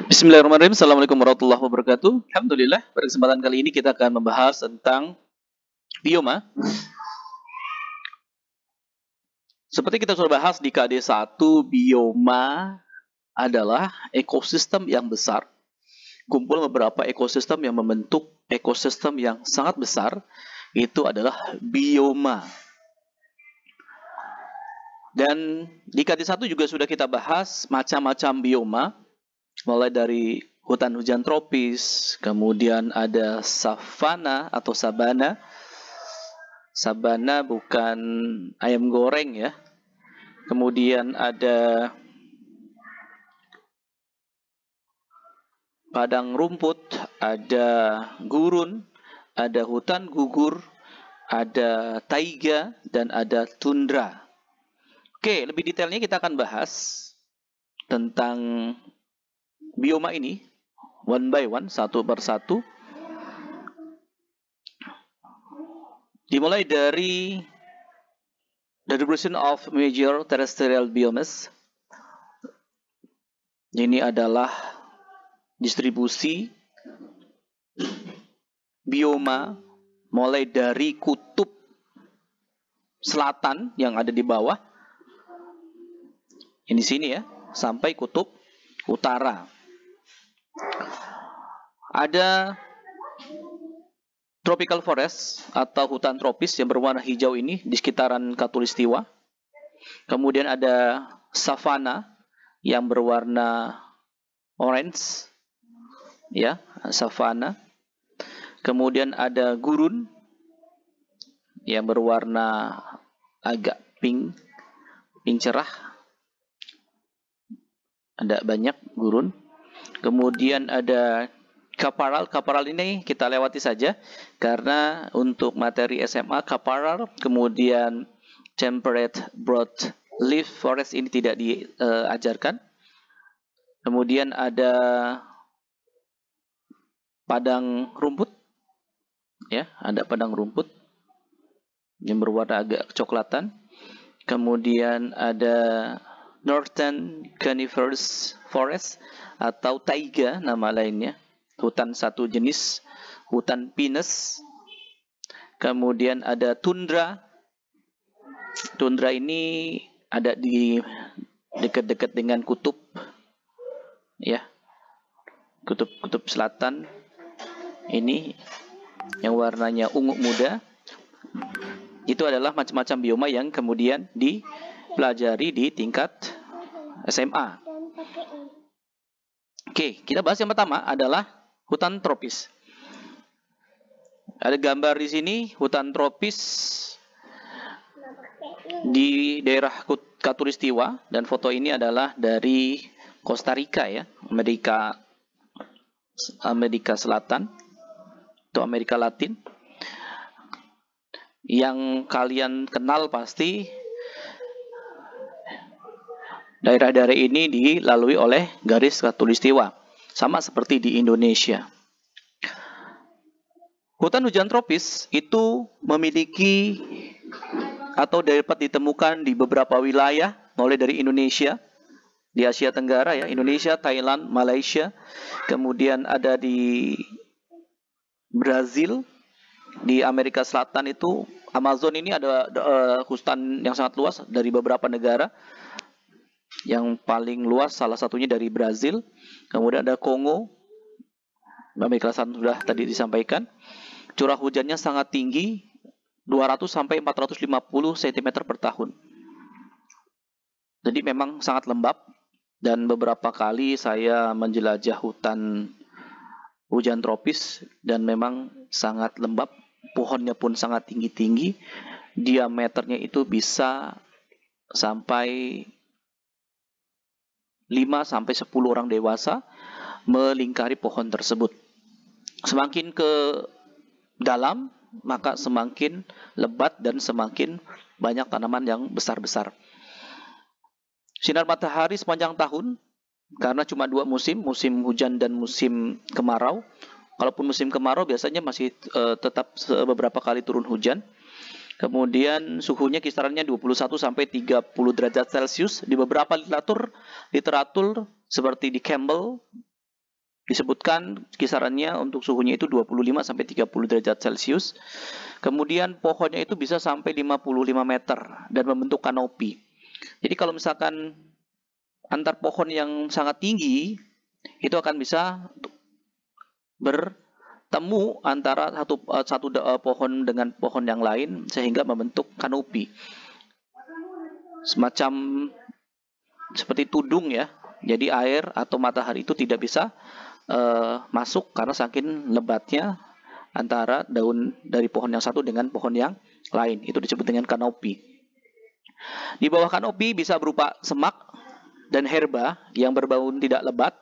Bismillahirrahmanirrahim. Assalamualaikum warahmatullahi wabarakatuh. Alhamdulillah, pada kesempatan kali ini kita akan membahas tentang bioma. Seperti kita sudah bahas di KD 1, bioma adalah ekosistem yang besar. Kumpul beberapa ekosistem yang membentuk ekosistem yang sangat besar. Itu adalah bioma. Dan di KD 1 juga sudah kita bahas macam-macam bioma. Mulai dari hutan hujan tropis, kemudian ada savana atau sabana. Sabana bukan ayam goreng ya. Kemudian ada padang rumput, ada gurun, ada hutan gugur, ada taiga, dan ada tundra. Oke, lebih detailnya kita akan bahas tentang bioma ini one by one, satu persatu. Dimulai dari the distribution of major terrestrial biomes. Ini adalah distribusi bioma mulai dari kutub selatan yang ada di bawah. Ini di sini ya, sampai kutub utara. Ada tropical forest atau hutan tropis yang berwarna hijau ini di sekitaran Khatulistiwa. Kemudian ada savana yang berwarna orange, ya, savana. Kemudian ada gurun yang berwarna agak pink cerah. Ada banyak gurun. Kemudian ada chaparral. Chaparral ini kita lewati saja karena untuk materi SMA chaparral, kemudian temperate broadleaf forest ini tidak diajarkan. Kemudian ada padang rumput, ya, ada padang rumput yang berwarna agak kecoklatan. Kemudian ada Northern Coniferous Forest atau taiga nama lainnya, hutan satu jenis, hutan pinus. Kemudian ada tundra. Tundra ini ada di dekat-dekat dengan kutub, ya, kutub selatan. Ini yang warnanya ungu muda. Itu adalah macam-macam bioma yang kemudian dipelajari di tingkat SMA. Oke, kita bahas yang pertama adalah hutan tropis. Ada gambar di sini hutan tropis di daerah Khatulistiwa, dan foto ini adalah dari Costa Rica ya, Amerika Selatan atau Amerika Latin. Yang kalian kenal pasti daerah-daerah ini dilalui oleh garis khatulistiwa, sama seperti di Indonesia. Hutan hujan tropis itu memiliki atau dapat ditemukan di beberapa wilayah, mulai dari Indonesia, di Asia Tenggara ya, Indonesia, Thailand, Malaysia, kemudian ada di Brazil, di Amerika Selatan itu Amazon ini ada hutan yang sangat luas dari beberapa negara. Yang paling luas salah satunya dari Brazil. Kemudian ada Kongo, Amerika Selatan sudah tadi disampaikan. Curah hujannya sangat tinggi, 200 sampai 450 cm per tahun. Jadi memang sangat lembab, dan beberapa kali saya menjelajah hutan hujan tropis dan memang sangat lembab. Pohonnya pun sangat tinggi-tinggi, diameternya itu bisa sampai 5 sampai 10 orang dewasa melingkari pohon tersebut. Semakin ke dalam, maka semakin lebat dan semakin banyak tanaman yang besar-besar. Sinar matahari sepanjang tahun, karena cuma 2 musim, musim hujan dan musim kemarau. Kalaupun musim kemarau biasanya masih tetap beberapa kali turun hujan. Kemudian suhunya kisarannya 21 sampai 30 derajat Celcius. Di beberapa literatur seperti di Campbell disebutkan kisarannya untuk suhunya itu 25 sampai 30 derajat Celcius. Kemudian pohonnya itu bisa sampai 55 meter dan membentuk kanopi. Jadi kalau misalkan antar pohon yang sangat tinggi itu akan bisa bertemu antara satu pohon dengan pohon yang lain sehingga membentuk kanopi. Semacam seperti tudung ya. Jadi air atau matahari itu tidak bisa masuk karena saking lebatnya antara daun dari pohon yang satu dengan pohon yang lain. Itu disebut dengan kanopi. Di bawah kanopi bisa berupa semak dan herba yang berbau tidak lebat.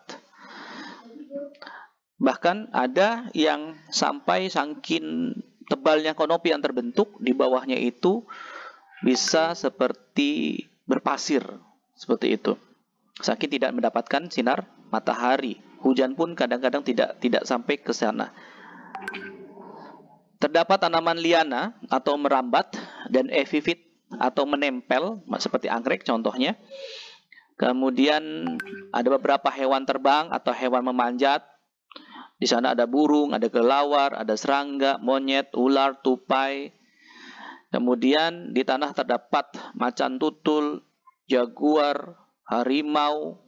Bahkan ada yang sampai saking tebalnya kanopi yang terbentuk, di bawahnya itu bisa seperti berpasir, seperti itu. Saking tidak mendapatkan sinar matahari. Hujan pun kadang-kadang tidak sampai ke sana. Terdapat tanaman liana atau merambat dan epifit atau menempel seperti anggrek contohnya. Kemudian ada beberapa hewan terbang atau hewan memanjat. Di sana ada burung, ada kelelawar, ada serangga, monyet, ular, tupai. Kemudian di tanah terdapat macan tutul, jaguar, harimau.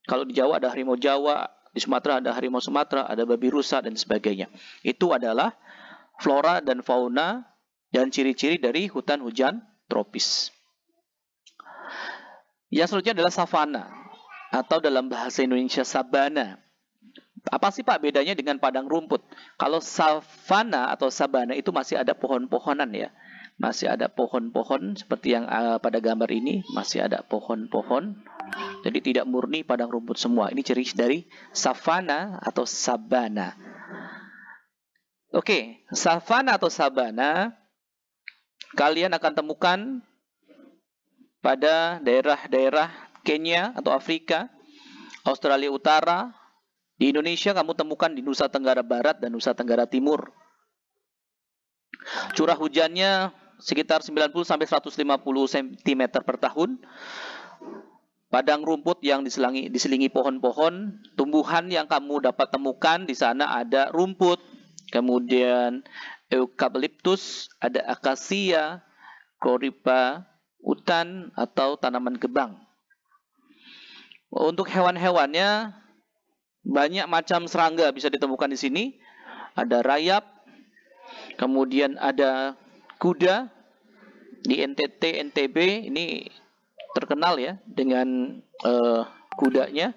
Kalau di Jawa ada harimau Jawa, di Sumatera ada harimau Sumatera, ada babi rusa dan sebagainya. Itu adalah flora dan fauna dan ciri-ciri dari hutan hujan tropis. Yang selanjutnya adalah savana atau dalam bahasa Indonesia sabana. Apa sih Pak bedanya dengan padang rumput? Kalau savana atau sabana itu masih ada pohon-pohonan ya. Masih ada pohon-pohon seperti yang pada gambar ini, masih ada pohon-pohon. Jadi tidak murni padang rumput semua. Ini ciri dari savana atau sabana. Oke, savana atau sabana kalian akan temukan pada daerah-daerah Kenya atau Afrika, Australia Utara. Di Indonesia kamu temukan di Nusa Tenggara Barat dan Nusa Tenggara Timur. Curah hujannya sekitar 90 sampai 150 cm per tahun. Padang rumput yang diselingi pohon-pohon. Tumbuhan yang kamu dapat temukan di sana ada rumput, kemudian eucalyptus, ada akasia, koripa, hutan atau tanaman gebang. Untuk hewan-hewannya banyak macam serangga bisa ditemukan di sini. Ada rayap, kemudian ada kuda. Di NTT, NTB ini terkenal ya dengan kudanya.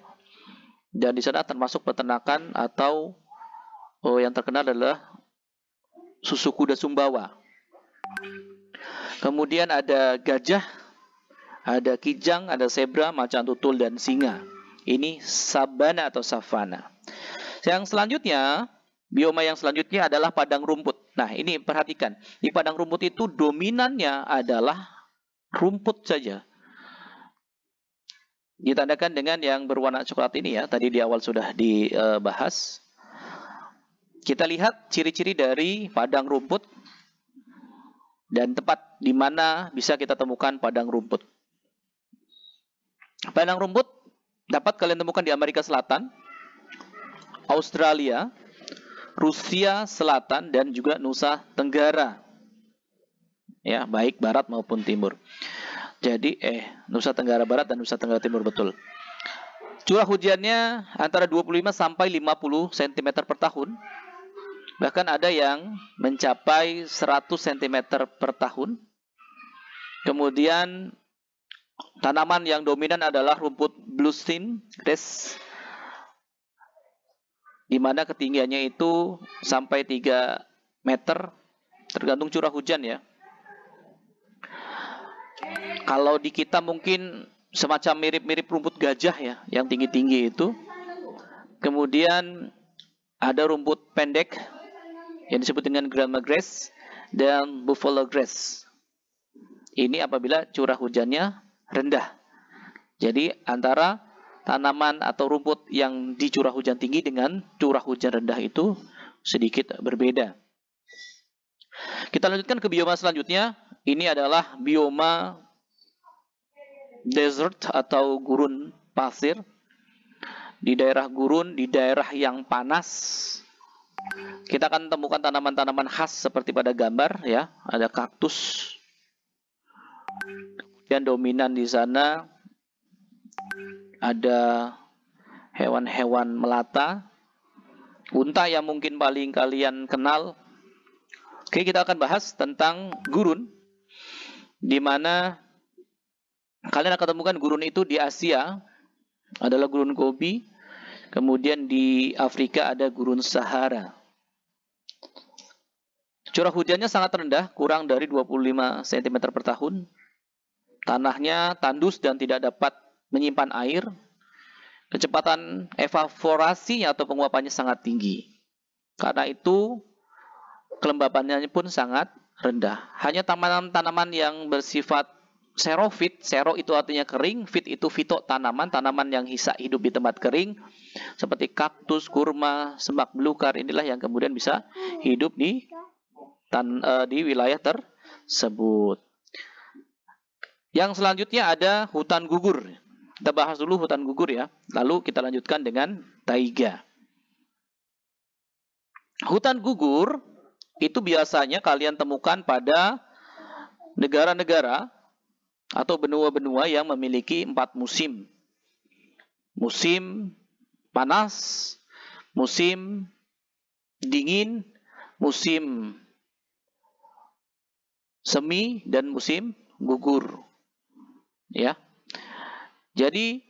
Dan di sana termasuk peternakan atau yang terkenal adalah susu kuda Sumbawa. Kemudian ada gajah, ada kijang, ada zebra, macan tutul dan singa. Ini sabana atau savana. Yang selanjutnya, bioma yang selanjutnya adalah padang rumput. Nah, ini perhatikan. Di padang rumput itu dominannya adalah rumput saja. Ditandakan dengan yang berwarna coklat ini ya. Tadi di awal sudah dibahas. Kita lihat ciri-ciri dari padang rumput dan tempat di mana bisa kita temukan padang rumput. Padang rumput dapat kalian temukan di Amerika Selatan, Australia, Rusia Selatan, dan juga Nusa Tenggara. Ya, baik barat maupun timur. Jadi, Nusa Tenggara Barat dan Nusa Tenggara Timur, betul. Curah hujannya antara 25 sampai 50 cm per tahun. Bahkan ada yang mencapai 100 cm per tahun. Kemudian tanaman yang dominan adalah rumput bluestem grass, di mana ketinggiannya itu sampai 3 meter, tergantung curah hujan ya. Kalau di kita mungkin semacam mirip-mirip rumput gajah ya, yang tinggi-tinggi itu. Kemudian ada rumput pendek yang disebut dengan grama grass dan buffalo grass. Ini apabila curah hujannya rendah. Jadi antara tanaman atau rumput yang di curah hujan tinggi dengan curah hujan rendah itu sedikit berbeda. Kita lanjutkan ke bioma selanjutnya, ini adalah bioma desert atau gurun pasir. Di daerah gurun, di daerah yang panas, kita akan temukan tanaman-tanaman khas seperti pada gambar ya, ada kaktus. Kemudian dominan di sana ada hewan-hewan melata, unta yang mungkin paling kalian kenal. Oke, kita akan bahas tentang gurun, di mana kalian akan temukan gurun itu di Asia adalah gurun Gobi, kemudian di Afrika ada gurun Sahara. Curah hujannya sangat rendah, kurang dari 25 cm per tahun. Tanahnya tandus dan tidak dapat menyimpan air. Kecepatan evaporasinya atau penguapannya sangat tinggi. Karena itu kelembabannya pun sangat rendah. Hanya tanaman-tanaman yang bersifat xerofit, xero itu artinya kering, fit itu fito, tanaman yang hidup di tempat kering, seperti kaktus, kurma, semak belukar, inilah yang kemudian bisa hidup di wilayah tersebut. Yang selanjutnya ada hutan gugur. Kita bahas dulu hutan gugur ya, lalu kita lanjutkan dengan taiga. Hutan gugur itu biasanya kalian temukan pada negara-negara atau benua-benua yang memiliki 4 musim. Musim panas, musim dingin, musim semi, dan musim gugur. Ya. Jadi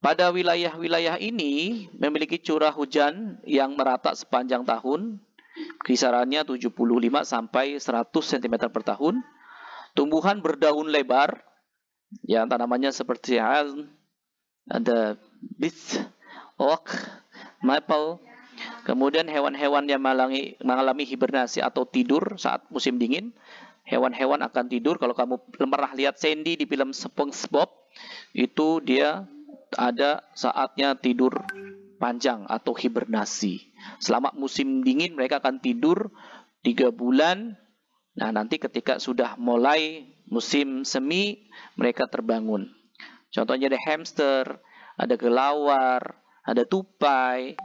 pada wilayah-wilayah ini memiliki curah hujan yang merata sepanjang tahun, kisarannya 75 sampai 100 cm per tahun. Tumbuhan berdaun lebar, yang tanamannya seperti ada beech, oak, maple. Kemudian hewan-hewan yang mengalami hibernasi atau tidur saat musim dingin. Hewan-hewan akan tidur. Kalau kamu pernah lihat Sandy di film SpongeBob, itu dia ada saatnya tidur panjang atau hibernasi. Selama musim dingin mereka akan tidur 3 bulan. Nah, nanti ketika sudah mulai musim semi, mereka terbangun. Contohnya ada hamster, ada kelawar, ada tupai.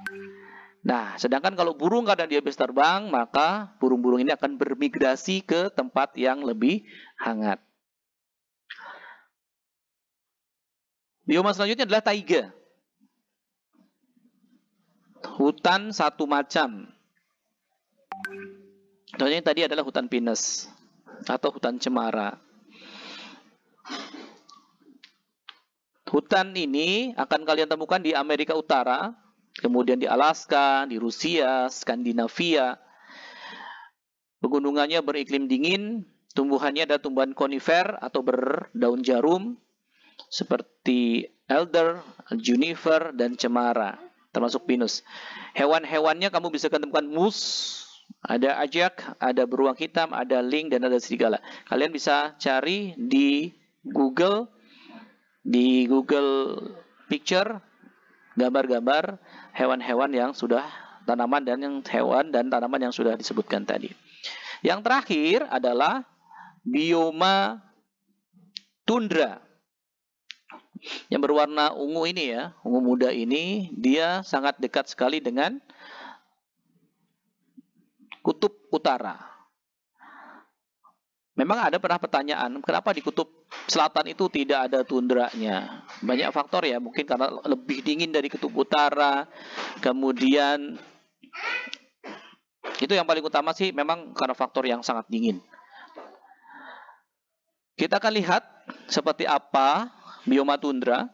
Nah, sedangkan kalau burung kadang dia bisa terbang, maka burung-burung ini akan bermigrasi ke tempat yang lebih hangat. Bioma selanjutnya adalah taiga. Hutan satu macam. Contohnya tadi adalah hutan pinus atau hutan cemara. Hutan ini akan kalian temukan di Amerika Utara, kemudian di Alaska, di Rusia, Skandinavia. Pegunungannya beriklim dingin, tumbuhannya ada tumbuhan konifer atau berdaun jarum, seperti elder, juniper, dan cemara, termasuk pinus. Hewan-hewannya kamu bisa ketemukan moose, ada ajak, ada beruang hitam, ada link, dan ada serigala. Kalian bisa cari di Google Picture, gambar-gambar hewan-hewan yang sudah tanaman dan tanaman yang sudah disebutkan tadi. Yang terakhir adalah bioma tundra. Yang berwarna ungu ini ya, ungu muda ini, dia sangat dekat sekali dengan kutub utara. Memang ada pernah pertanyaan, kenapa di kutub selatan itu tidak ada tundranya? Banyak faktor ya, mungkin karena lebih dingin dari kutub utara. Kemudian itu yang paling utama sih, memang karena faktor yang sangat dingin. Kita akan lihat seperti apa bioma tundra.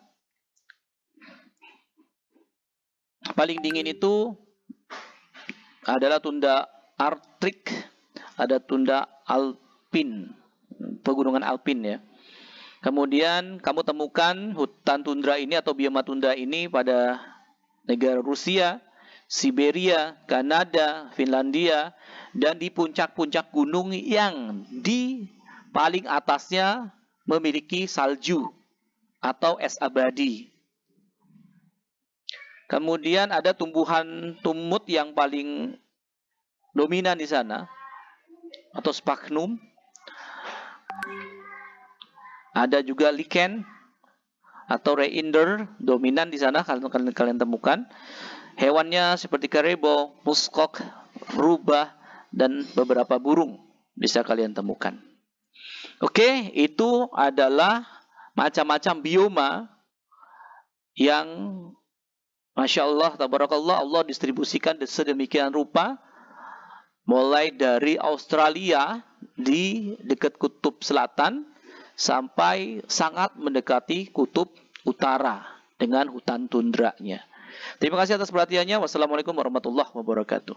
Paling dingin itu adalah tundra Arktik, ada tundra alpin, pegunungan alpin ya. Kemudian kamu temukan hutan tundra ini atau bioma tundra ini pada negara Rusia, Siberia, Kanada, Finlandia, dan di puncak-puncak gunung yang di paling atasnya memiliki salju atau es abadi. Kemudian ada tumbuhan tumut yang paling dominan di sana, atau sphagnum. Ada juga lichen atau reinder dominan di sana kalian temukan. Hewannya seperti karebo, muskok, rubah, dan beberapa burung bisa kalian temukan. Oke, itu adalah macam-macam bioma yang Masya Allah, tabarakallah, Allah distribusikan sedemikian rupa, mulai dari Australia di dekat kutub selatan sampai sangat mendekati kutub utara dengan hutan tundranya. Terima kasih atas perhatiannya. Wassalamualaikum warahmatullahi wabarakatuh.